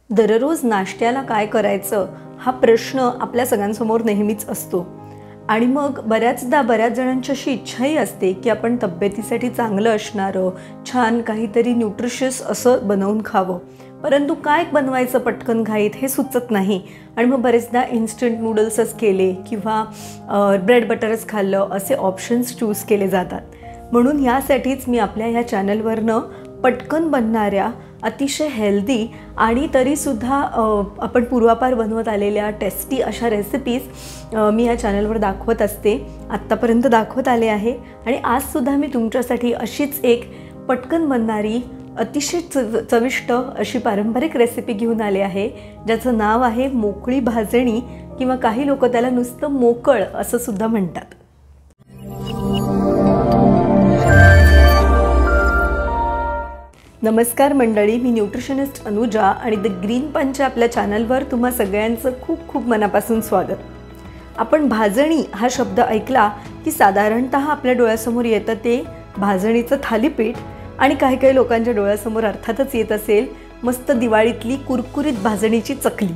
दररोज नाश्त्याला काय करायचं हा प्रश्न आपल्या सगळ्यांसमोर नेहमीच असतो आणि मग बऱ्याच जणांची अशी इच्छाही असते की आपण तब्येतीसाठी चांगलं असणारं छान काहीतरी न्यूट्रिशियस असं बनवून खावं, परंतु काय बनवायचं पटकन घाईत हे सुचत नाही आणि मग बरेचदा इन्स्टंट नूडल्सच केले किंवा ब्रेड बटरच खाल्लं असे ऑप्शन्स चूज केले जातात. म्हणून यासाठीच मी आपल्या ह्या चॅनलवरनं पटकन बनणाऱ्या अतिशय हेल्दी आणि तरीसुद्धा आपण पूर्वापार बनवत आलेल्या टेस्टी अशा रेसिपीज मी या चॅनलवर दाखवत असते, आत्तापर्यंत दाखवत आले आहे. आणि आजसुद्धा मी तुमच्यासाठी अशीच एक पटकन बनणारी अतिशय चविष्ट अशी पारंपरिक रेसिपी घेऊन आले आहे, ज्याचं नाव आहे मोकळी भाजणी किंवा काही लोक त्याला नुसतं मोकळ असं सुद्धा म्हणतात. नमस्कार मंडळी, मी न्यूट्रिशनिस्ट अनुजा आणि द ग्रीन पंच आपल्या चॅनलवर तुम्हा सगळ्यांचं खूप खूप मनापासून स्वागत. आपण भाजणी हा शब्द ऐकला की साधारणतः आपल्या डोळ्यासमोर येतं ते भाजणीचं थालीपीठ आणि काही लोकांच्या डोळ्यासमोर अर्थातच येत असेल मस्त दिवाळीतली कुरकुरीत भाजणीची चकली.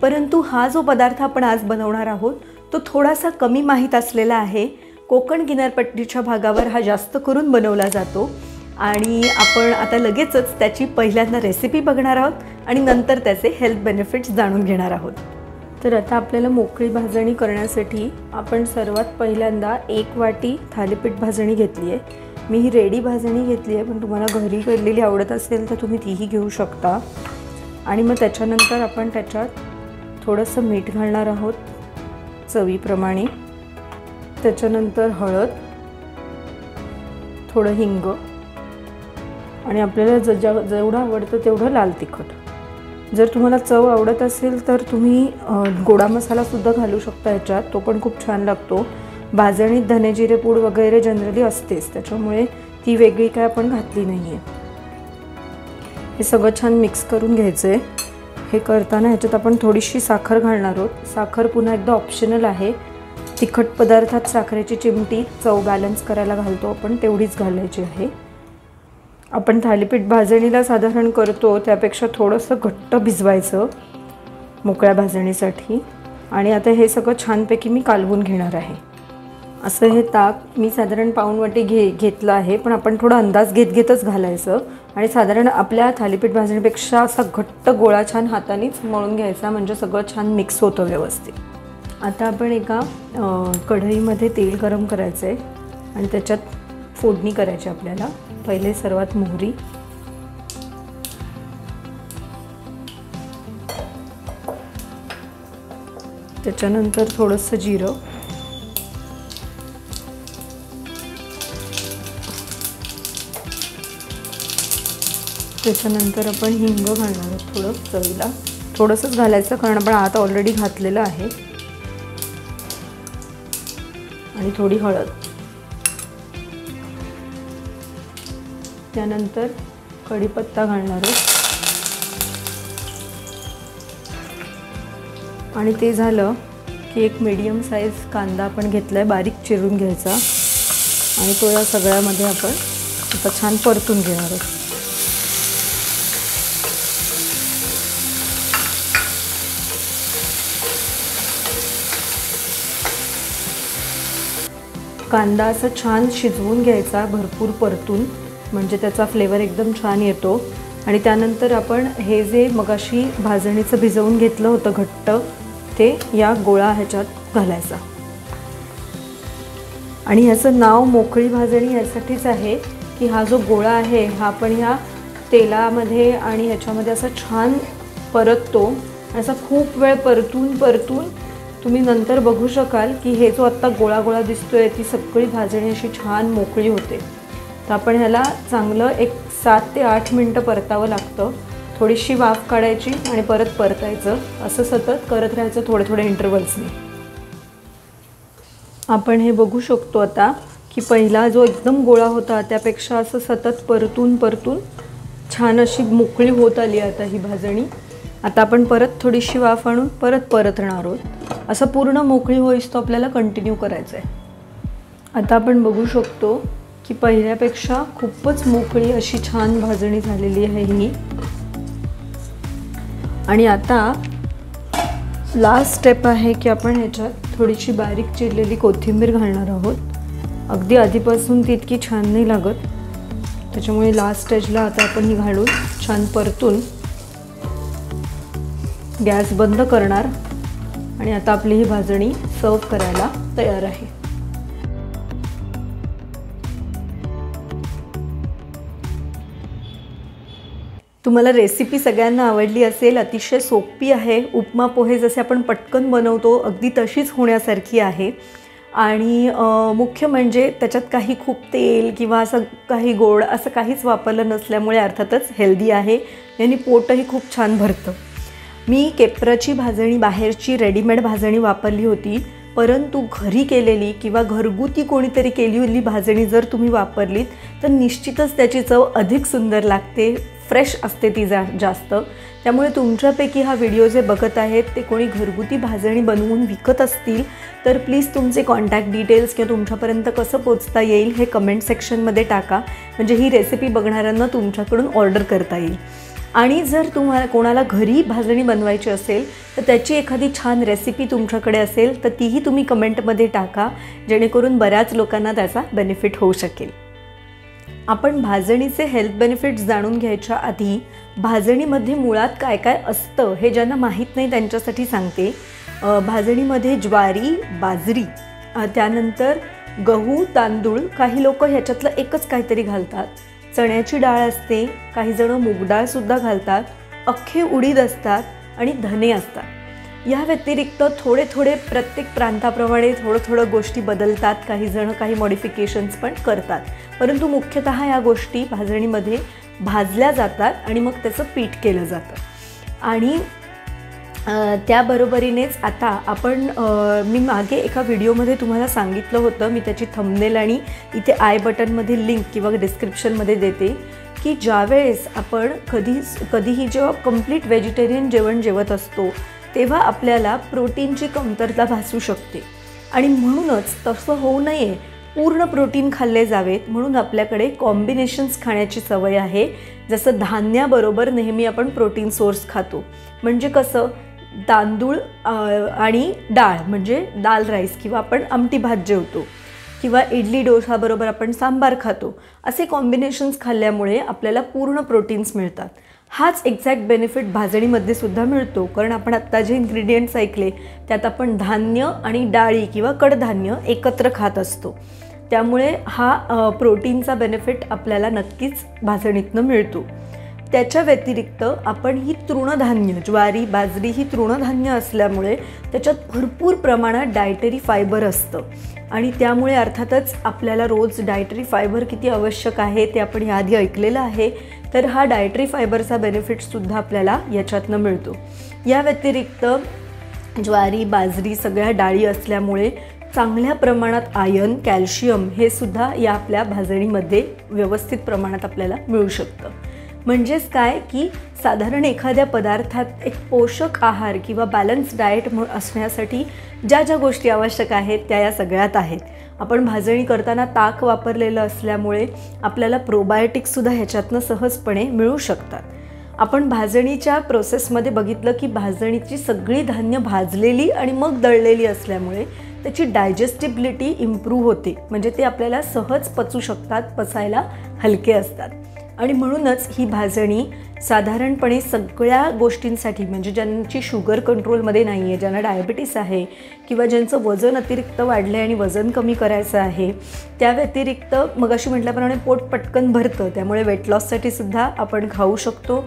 परंतु हा जो पदार्थ आपण आज बनवणार आहोत तो थोडासा कमी माहीत असलेला आहे. कोकण किनारपट्टीच्या भागावर हा जास्त करून बनवला जातो आणि आपण आता लगेचच त्याची पहिल्यांदा रेसिपी बघणार आहोत आणि नंतर त्याचे हेल्थ बेनिफिट्स जाणून घेणार आहोत. तर आता आपल्याला मोकळी भाजणी करण्यासाठी आपण सर्वात पहिल्यांदा 1 वाटी थालीपीठ भाजणी घेतली आहे. मी ही रेडी भाजणी घेतली आहे, पण तुम्हाला घरी केलेली आवडत असेल तर तुम्ही तीही घेऊ शकता. आणि मग त्याच्यानंतर आपण त्याच्यात थोडंसं मीठ घालणार आहोत चवीप्रमाणे, त्याच्यानंतर हळद, थोडं हिंग आणि आपल्याला जेवढं आवडतं तेवढं लाल तिखट. जर तुम्हाला चव आवडत असेल तर तुम्ही गोडा मसालासुद्धा घालू शकता ह्याच्यात, तो पण खूप छान लागतो. भाजणीत धने जिरे पूड वगैरे जनरली असतेच, त्याच्यामुळे ती वेगळी काय आपण घातली नाही आहे. हे सगळं छान मिक्स करून घ्यायचं आहे. हे करताना ह्याच्यात आपण थोडीशी साखर घालणार आहोत. साखर पुन्हा एकदा ऑप्शनल आहे. तिखट पदार्थात साखरेची चिमटी चव बॅलन्स करायला घालतो आपण, तेवढीच घालायची आहे. आपण थालीपीठ भाजणीला साधारण करतो त्यापेक्षा थोडंसं घट्ट भिजवायचं मोकळ्या भाजणीसाठी. आणि आता हे सगळं छानपैकी मी कालवून घेणार आहे. असं हे ताक मी साधारण पाऊण वाटी घेतलं आहे, पण आपण थोडा अंदाज घेतच घालायचं आणि साधारण आपल्या थालीपीठ भाजणीपेक्षा असा घट्ट गोळा छान हातानेच मळून घ्यायचा, म्हणजे सगळं छान मिक्स होतं व्यवस्थित. आता आपण एका कढईमध्ये तेल गरम करायचं आहे आणि त्याच्यात फोडणी करायची आपल्याला. पहिले सर्वात मोहरी, त्याच्यानंतर थोडंसं जिरं, त्याच्यानंतर आपण हिंग घालणार आहोत. थोडं चवीला थोडंसंच घालायचं कारण आपण आता ऑलरेडी घातलेलं आहे. आणि थोडी हळद, त्यानंतर कढीपत्ता घालणार आहोत. आणि ते झालं की एक मीडियम साईज कांदा आपण घेतला आहे, बारीक चिरून घ्यायचा आणि तो या सगळ्यामध्ये आपण आता छान परतून घेणार आहोत. कांदा असं छान शिजवून घ्यायचा, भरपूर परतून, म्हणजे त्याचा फ्लेवर एकदम छान येतो. आणि त्यानंतर आपण हे जे मगाशी भाजणीचं भिजवून घेतलं होतं घट्ट, ते या गोळा ह्याच्यात घालायचा. आणि ह्याचं नाव मोकळी भाजणी यासाठीच आहे की हा जो गोळा आहे हा आपण ह्या तेलामध्ये आणि ह्याच्यामध्ये असा छान परततो. असा खूप वेळ परतून तुम्ही नंतर बघू शकाल की हे जो आत्ता गोळा दिसतोय ती सगळी भाजणी अशी छान मोकळी होते. तर आपण ह्याला चांगलं एक 7 ते 8 मिनटं परतावं लागतं. थोडीशी वाफ काढायची आणि परत परतायचं, असं सतत करत राहायचं थोडे इंटरवल्सने. आपण हे बघू शकतो आता की पहिला जो एकदम गोळा होता त्यापेक्षा असं सतत परतून छान अशी मोकळी होत आली आता ही भाजणी. आता आपण परत थोडीशी वाफ आणून परतणार आहोत. असं पूर्ण मोकळी होईस तो आपल्याला कंटिन्यू करायचं आहे. आता आपण बघू शकतो की पहिल्यापेक्षा खूपच मोकळी अशी छान भाजणी झालेली आहे ही. आणि आता लास्ट स्टेप आहे की आपण ह्याच्यात थोडीशी बारीक चिरलेली कोथिंबीर घालणार आहोत। अगदी आधीपासून ती इतकी छान नाही लागत, त्याच्यामुळे लास्ट स्टेजला आता आपण ही घालून छान परतून गॅस बंद करणार आणि आता आपली ही भाजणी सर्व करायला तयार आहे। तुम्हाला रेसिपी सगळ्यांना आवडली असेल। अतिशय सोपी आहे, उपमा पोहे जसे आपण पटकन बनवतो अगदी तशीच होण्यासारखी आहे। आणि मुख्य म्हणजे त्याच्यात काही खूप तेल किंवा असं काही गोड असं काहीच वापरलं नसल्यामुळे अर्थातच हेल्दी आहे, यांनी पोटही खूप छान भरतं। मी केप्रची भाजणी बाहेरची रेडीमेड भाजणी वापरली होती, परंतु घरी केलेली किंवा घरगुती कोणीतरी केलेली भाजणी जर तुम्ही वापरलीत तर निश्चितच त्याची चव अधिक सुंदर लागते, फ्रेश असते ती जास्त। त्यामुळे तुमच्यापैकी हा व्हिडिओ जे बघत आहेत ते कोणी घरगुती भाजणी बनवून विकत असतील तर प्लीज तुमचे कॉन्टॅक्ट डिटेल्स किंवा तुमच्यापर्यंत कसं पोचता येईल हे कमेंट सेक्शनमध्ये टाका, म्हणजे ही रेसिपी बघणाऱ्यांना तुमच्याकडून ऑर्डर करता येईल। आणि जर तुम्हाला कोणाला घरी भाजणी बनवायची असेल तर त्याची एखादी छान रेसिपी तुमच्याकडे असेल तर तीही तुम्ही कमेंटमध्ये टाका, जेणेकरून बऱ्याच लोकांना त्याचा बेनिफिट होऊ शकेल। आपण भाजणीचे हेल्थ बेनिफिट्स जाणून घ्यायच्या आधी भाजणीमध्ये मुळात काय काय असतं हे ज्यांना माहीत नाही त्यांच्यासाठी सांगते। भाजणीमध्ये ज्वारी, बाजरी, त्यानंतर गहू, तांदूळ, काही लोक ह्याच्यातलं एकच काहीतरी घालतात, चण्याची डाळ असते, काही जण मूग डाळसुद्धा घालतात, अख्खे उडीद असतात आणि धने असतात। या व्यतिरिक्त थोडे थोडे प्रत्येक प्रांताप्रमाणे थोडं गोष्टी बदलतात, काही जण काही मॉडिफिकेशन्स पण करतात, परंतु मुख्यतः या गोष्टी भाजणीमध्ये भाजल्या जातात आणि मग त्याचं पीठ केलं जातं। आणि त्याबरोबरीनेच आता आपण मी मागे एका व्हिडिओमध्ये तुम्हाला सांगितलं होतं, मी त्याची थंबनेल आणि इथे आय बटनमध्ये लिंक किंवा डिस्क्रिप्शनमध्ये देते की ज्यावेळेस आपण कधीही जेव्हा कंप्लीट व्हेजिटेरियन जेवण जेवत असतो तेव्हा आपल्याला प्रोटीनची कमतरता भासू शकते आणि म्हणूनच तसं होऊ नये, पूर्ण प्रोटीन खाल्ले जावेत म्हणून आपल्याकडे कॉम्बिनेशन्स खाण्याची सवय आहे। जसं धान्याबरोबर नेहमी आपण प्रोटीन सोर्स खातो, म्हणजे कसं तांदूळ आणि डाळ म्हणजे दाल राईस किंवा आपण आमटी भात जेवतो किंवा इडली डोसा बरोबर आपण सांबार खातो, असे कॉम्बिनेशन्स खाल्ल्यामुळे आपल्याला पूर्ण प्रोटीन्स मिळतात। हाच एक्झॅक्ट बेनिफिट भाजणीमध्ये सुद्धा मिळतो, कारण आपण आत्ता जे इन्ग्रेडियंट्स ऐकले त्यात आपण धान्य आणि डाळी किंवा कडधान्य एकत्र खात असतो, त्यामुळे हा प्रोटीनचा बेनिफिट आपल्याला नक्कीच भाजणीतनं मिळतो। त्याच्या व्यतिरिक्त आपण ही तृणधान्य, ज्वारी, बाजरी ही तृणधान्य असल्यामुळे त्याच्यात भरपूर प्रमाणात डायटरी फायबर असतं आणि त्यामुळे अर्थातच आपल्याला रोज डायटरी फायबर किती आवश्यक आहे ते आपण याआधी ऐकलेलं आहे, तर हा डायटरी फायबरचा बेनिफिटसुद्धा आपल्याला याच्यातनं मिळतो। या व्यतिरिक्त ज्वारी, बाजरी सगळ्या डाळी असल्यामुळे चांगल्या प्रमाणात आयर्न, कॅल्शियम हे सुद्धा या आपल्या भाजणीमध्ये व्यवस्थित प्रमाणात आपल्याला मिळू शकतं। म्हणजेच काय की साधारण एखाद्या पदार्थात एक पोषक आहार किंवा बॅलन्स डाएट असण्यासाठी ज्या ज्या गोष्टी आवश्यक आहेत त्या या सगळ्यात आहेत। आपण भाजणी करताना ताक वापरलेलं असल्यामुळे आपल्याला प्रोबायोटिक्ससुद्धा ह्याच्यातनं सहजपणे मिळू शकतात। आपण भाजणीच्या प्रोसेसमध्ये बघितलं की भाजणीची सगळी धान्य भाजलेली आणि मग दळलेली असल्यामुळे त्याची डायजेस्टिबिलिटी इम्प्रूव्ह होते, म्हणजे ते आपल्याला सहज पचू शकतात, पचायला हलके असतात। आणि म्हणूनच ही भाजणी साधारणपणे सगळ्या गोष्टींसाठी, म्हणजे ज्यांची शुगर कंट्रोलमध्ये नाही आहे, ज्यांना डायबिटीस आहे किंवा ज्यांचं वजन अतिरिक्त वाढलं आहे आणि वजन कमी करायचं आहे, त्या व्यतिरिक्त मगाशी म्हटल्याप्रमाणे पोट पटकन भरतं त्यामुळे वेट लॉससाठी सुद्धा आपण खाऊ शकतो।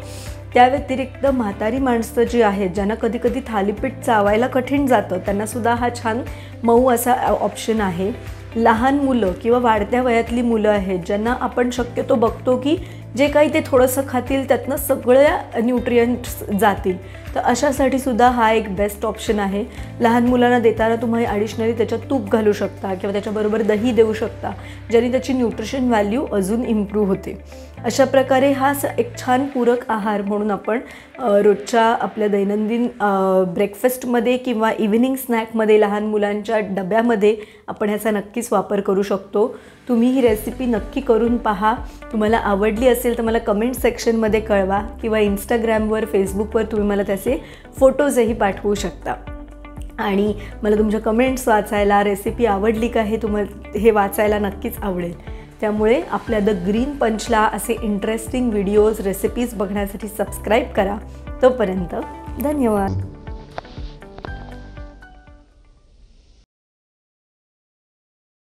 त्या व्यतिरिक्त म्हातारी माणसं जी आहेत ज्यांना कधी कधी थालीपीठ चावायला कठीण जातं त्यांनासुद्धा हा छान मऊ असा ऑप्शन आहे। लहान मुलं किंवा वाढत्या वयातली मुलं आहेत ज्यांना आपण शक्यतो बघतो की जे काही ते थोडंसं खातील त्यातनं सगळ्या न्यूट्रिएंट्स जातील, तर अशासाठी सुद्धा हा एक बेस्ट ऑप्शन आहे। लहान मुलांना देताना तुम्ही ॲडिशनली त्याच्यात तूप घालू शकता किंवा त्याच्याबरोबर दही देऊ शकता, ज्याने त्याची न्यूट्रिशन व्हॅल्यू अजून इम्प्रूव्ह होते। अशा प्रकारे हा एक छान पूरक आहार म्हणून आपण रोजच्या आपल्या दैनंदिन ब्रेकफास्टमध्ये किंवा इव्हिनिंग स्नॅकमध्ये लहान मुलांच्या डब्यामध्ये आपण ह्याचा नक्कीच वापर करू शकतो. तुम्ही ही रेसिपी नक्की करून पहा. तुम्हाला आवडली असेल तर मला कमेंट सेक्शनमध्ये कळवा किंवा इंस्टाग्रामवर फेसबुकवर तुम्ही मला त्याचे फोटोजही पाठवू शकता. आणि मला तुमच्या कमेंट्स वाचायला, रेसिपी आवडली का हे वाचायला नक्कीच आवडेल. त्यामुळे आपल्या द ग्रीन पंचला असे इंटरेस्टिंग व्हिडिओज, रेसिपीज बघण्यासाठी सबस्क्राईब करा. तोपर्यंत धन्यवाद.